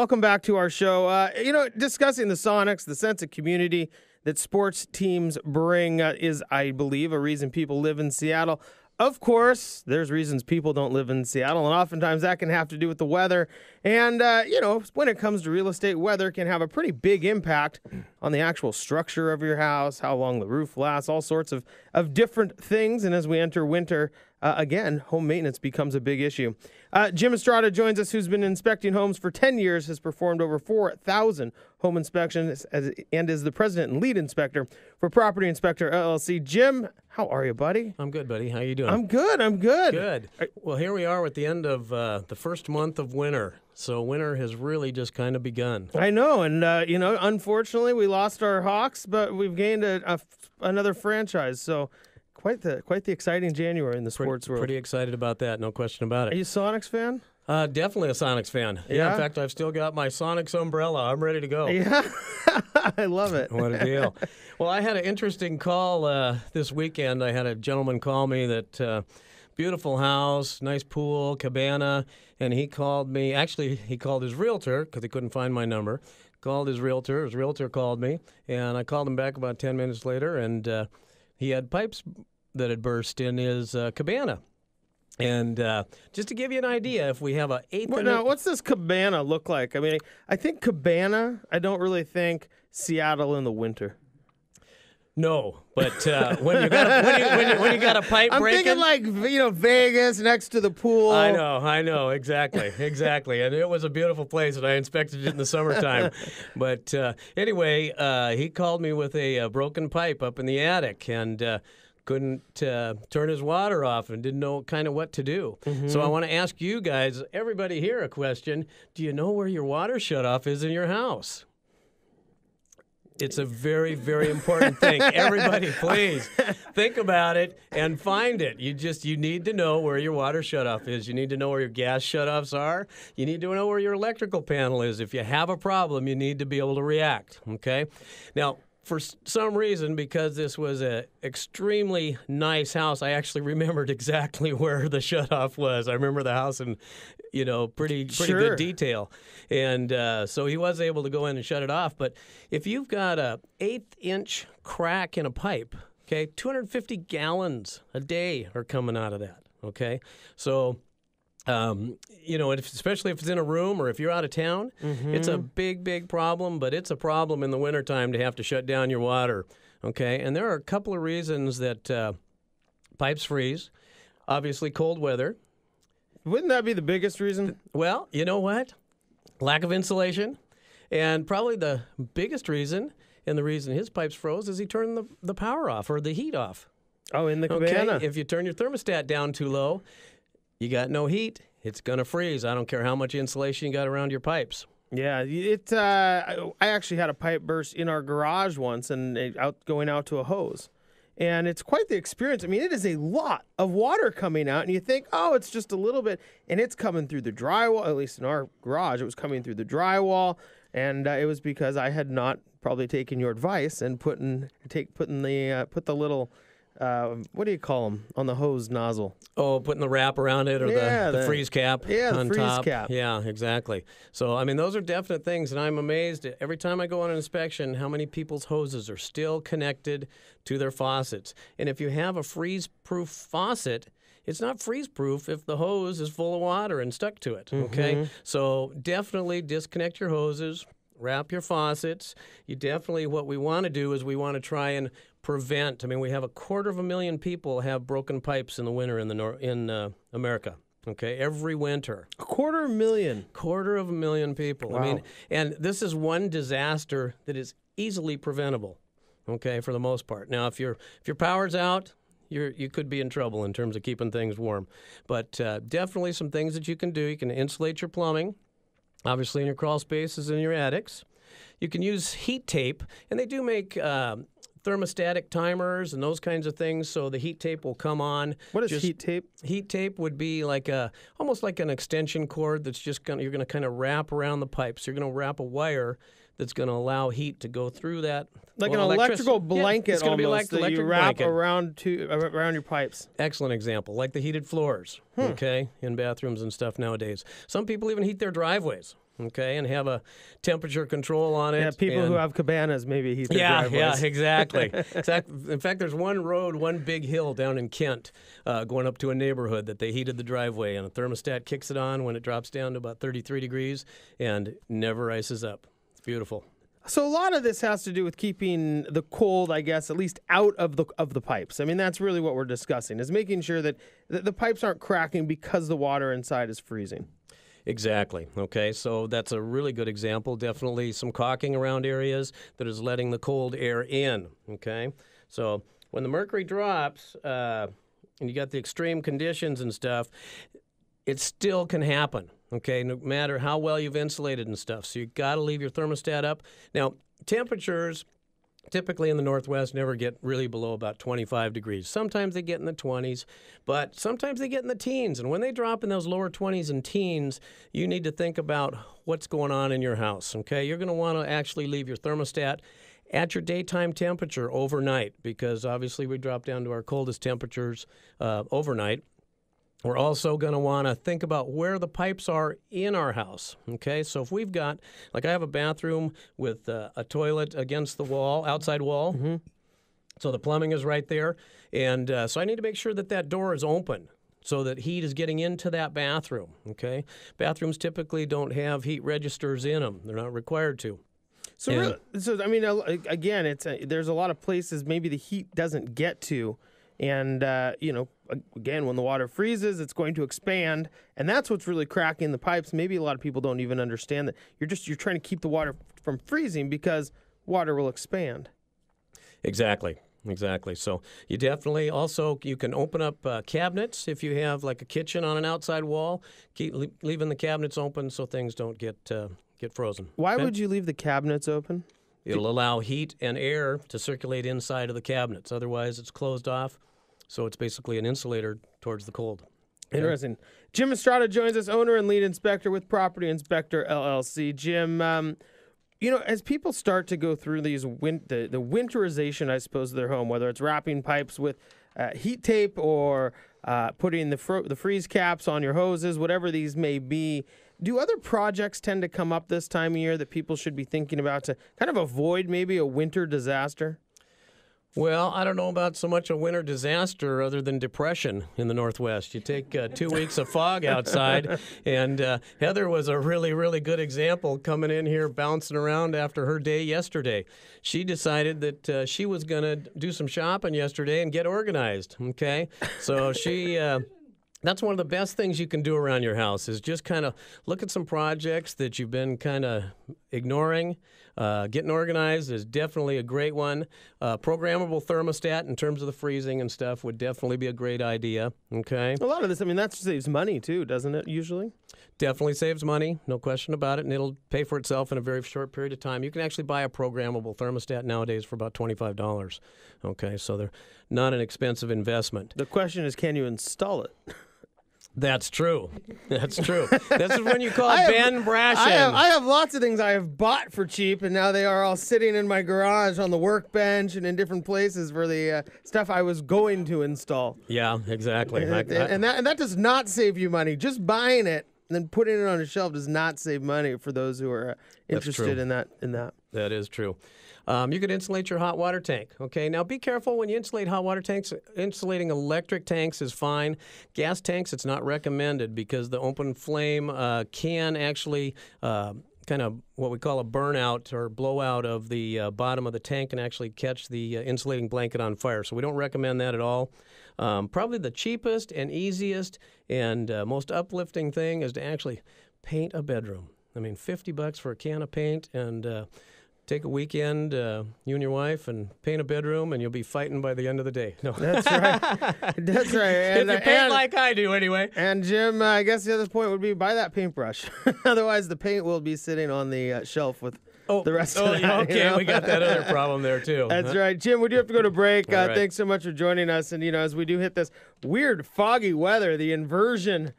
welcome back to our show. Discussing the Sonics, the sense of community that sports teams bring is, I believe, a reason people live in Seattle. Of course, there's reasons people don't live in Seattle, and oftentimes that can have to do with the weather. And, when it comes to real estate, weather can have a pretty big impact on the actual structure of your house, how long the roof lasts, all sorts of different things. And as we enter winter, again, home maintenance becomes a big issue. Jim Estrada joins us, who's been inspecting homes for 10 years, has performed over 4,000 home inspections, and is the president and lead inspector for Property Inspector LLC. Jim, how are you, buddy? I'm good, buddy. How you doing? I'm good. Good. Well, here we are at the end of the first month of winter. So winter has really just kind of begun. I know, and unfortunately, we lost our Hawks, but we've gained another franchise. So quite the exciting January in the sports world. Pretty excited about that, no question about it. Are you a Sonics fan? Definitely a Sonics fan. Yeah. In fact, I've still got my Sonics umbrella. I'm ready to go. Yeah, I love it. What a deal. Well, I had an interesting call this weekend. I had a gentleman call me that beautiful house, nice pool, cabana, and he called me. Actually, he called his realtor because he couldn't find my number. Called his realtor. His realtor called me, and I called him back about 10 minutes later, and he had pipes that had burst in his cabana. And just to give you an idea, if we have Now, what's this cabana look like? I mean, I think cabana, I don't really think Seattle in the winter. No, but when you got a pipe I'm breaking, thinking like Vegas next to the pool. I know, exactly, and it was a beautiful place, and I inspected it in the summertime. But anyway, he called me with a broken pipe up in the attic, and couldn't turn his water off, and didn't know kind of what to do. Mm-hmm. So I want to ask you guys, everybody here, a question: do you know where your water shutoff is in your house? It's a very, very important thing. Everybody, please think about it and find it. You need to know where your water shutoff is. You need to know where your gas shutoffs are. You need to know where your electrical panel is. If you have a problem, you need to be able to react, okay? Now, for some reason, because this was an extremely nice house, I actually remembered exactly where the shutoff was. I remember the house in, pretty good detail. And so he was able to go in and shut it off. But if you've got a 1/8-inch crack in a pipe, okay, 250 gallons a day are coming out of that, okay? So especially if it's in a room or if you're out of town, it's a big, big problem, but it's a problem in the wintertime to have to shut down your water, okay? And there are a couple of reasons that pipes freeze. Obviously, cold weather. Wouldn't that be the biggest reason? Well, you know what? Lack of insulation. And probably the biggest reason, and the reason his pipes froze, is he turned the power off or the heat off. Oh, in the cabana. Okay, if you turn your thermostat down too low, you got no heat, it's going to freeze. I don't care how much insulation you got around your pipes. Yeah, I actually had a pipe burst in our garage once, and going out to a hose. And it's quite the experience. I mean, it is a lot of water coming out, and you think, oh, it's just a little bit, and it's coming through the drywall. At least in our garage, it was coming through the drywall, and it was because I had not probably taken your advice and put the little. What do you call them on the hose nozzle? Oh, putting the wrap around it, or the freeze cap on freeze top. Cap. Yeah, exactly. So, I mean, those are definite things, and I'm amazed every time I go on an inspection how many people's hoses are still connected to their faucets. And if you have a freeze-proof faucet, it's not freeze-proof if the hose is full of water and stuck to it, okay? So definitely disconnect your hoses, wrap your faucets. What we want to do is we want to try and prevent. I mean, we have 250,000 people have broken pipes in the winter in America. Okay, every winter. 250,000. 250,000 people. Wow. I mean, and this is one disaster that is easily preventable. Okay, for the most part. Now, if your power's out, you could be in trouble in terms of keeping things warm. But definitely some things that you can do. You can insulate your plumbing, obviously in your crawl spaces in your attics. You can use heat tape, and they do make thermostatic timers and those kinds of things, so the heat tape will come on. What is heat tape? Heat tape would be like almost like an extension cord that's just you're going to kind of wrap around the pipes. You're going to wrap a wire that's going to allow heat to go through that. Like an electrical blanket, it's going to be like that you wrap around your pipes. Excellent example, like the heated floors, okay, in bathrooms and stuff nowadays. Some people even heat their driveways. okay, and have a temperature control on it. Yeah, people who have cabanas maybe heat their driveways. Yeah, exactly. In fact, there's one road, one big hill down in Kent, going up to a neighborhood that they heated the driveway, and a thermostat kicks it on when it drops down to about 33 degrees and never ices up. It's beautiful. So a lot of this has to do with keeping the cold, I guess, at least out of the pipes. I mean, that's really what we're discussing, is making sure that the pipes aren't cracking because the water inside is freezing. Exactly. Okay, so that's a really good example. Definitely some caulking around areas that is letting the cold air in. Okay, so when the mercury drops and you got the extreme conditions and stuff, it still can happen. Okay, no matter how well you've insulated and stuff. So you got to leave your thermostat up. Now, temperatures typically in the Northwest never get really below about 25 degrees. Sometimes they get in the 20s, but sometimes they get in the teens. And when they drop in those lower 20s and teens, you need to think about what's going on in your house. Okay, you're going to want to actually leave your thermostat at your daytime temperature overnight, because obviously we drop down to our coldest temperatures overnight. We're also going to want to think about where the pipes are in our house, okay? So if we've got, like I have a bathroom with a toilet against the wall, outside wall, so the plumbing is right there, and so I need to make sure that that door is open so that heat is getting into that bathroom, okay? Bathrooms typically don't have heat registers in them. They're not required to. So, I mean, again, there's a lot of places maybe the heat doesn't get to. And, again, when the water freezes, it's going to expand. And that's what's really cracking the pipes. Maybe a lot of people don't even understand that. You're trying to keep the water from freezing because water will expand. Exactly. So you definitely also, you can open up cabinets if you have like a kitchen on an outside wall. Keep leaving the cabinets open so things don't get frozen. Why would you leave the cabinets open? It'll allow heat and air to circulate inside of the cabinets. Otherwise, it's closed off. So it's basically an insulator towards the cold. Okay? Interesting. Jim Estrada joins us, owner and lead inspector with Property Inspector LLC. Jim, as people start to go through these the winterization, I suppose, of their home, whether it's wrapping pipes with heat tape or putting the freeze caps on your hoses, whatever these may be, do other projects tend to come up this time of year that people should be thinking about to kind of avoid maybe a winter disaster? Well, I don't know about so much a winter disaster other than depression in the Northwest. You take 2 weeks of fog outside, and Heather was a really, really good example coming in here bouncing around after her day yesterday. She decided that she was going to do some shopping yesterday and get organized, okay? So she... That's one of the best things you can do around your house is just kind of look at some projects that you've been kind of ignoring. Getting organized is definitely a great one. Programmable thermostat in terms of the freezing and stuff would definitely be a great idea. Okay. A lot of this, that saves money too, doesn't it, usually? Definitely saves money, no question about it, and it'll pay for itself in a very short period of time. You can actually buy a programmable thermostat nowadays for about $25. Okay, so they're not an expensive investment. The question is, can you install it? That's true. This is when you call Ben Brashen. I have lots of things I have bought for cheap, and now they are all sitting in my garage on the workbench and in different places for the stuff I was going to install. Yeah, exactly. And that does not save you money. Just buying it and then putting it on a shelf does not save money for those who are interested in that. That is true. You could insulate your hot water tank. Okay, now be careful when you insulate hot water tanks. Insulating electric tanks is fine. Gas tanks, it's not recommended because the open flame can actually kind of what we call a burnout or blowout of the bottom of the tank and actually catch the insulating blanket on fire. So we don't recommend that at all. Probably the cheapest and easiest and most uplifting thing is to actually paint a bedroom. $50 for a can of paint and take a weekend, you and your wife, and paint a bedroom, and you'll be fighting by the end of the day. No. That's right. That's right. And, if you paint like I do, anyway. And, Jim, I guess the other point would be buy that paintbrush. Otherwise, the paint will be sitting on the shelf with the rest of it. Okay, we got that other problem there, too. That's right. Jim, we do have to go to break. Right. Thanks so much for joining us. And, as we do hit this weird foggy weather, the inversion.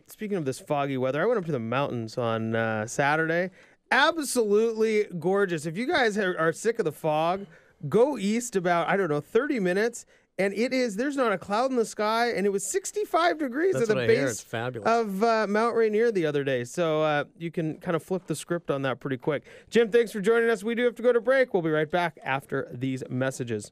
Speaking of this foggy weather, I went up to the mountains on Saturday. Absolutely gorgeous. If you guys are sick of the fog, go east about, 30 minutes. And there's not a cloud in the sky, and it was 65 degrees That's at the what I hear. base It's fabulous. of Mount Rainier the other day. So you can kind of flip the script on that pretty quick. Jim, thanks for joining us. We do have to go to break. We'll be right back after these messages.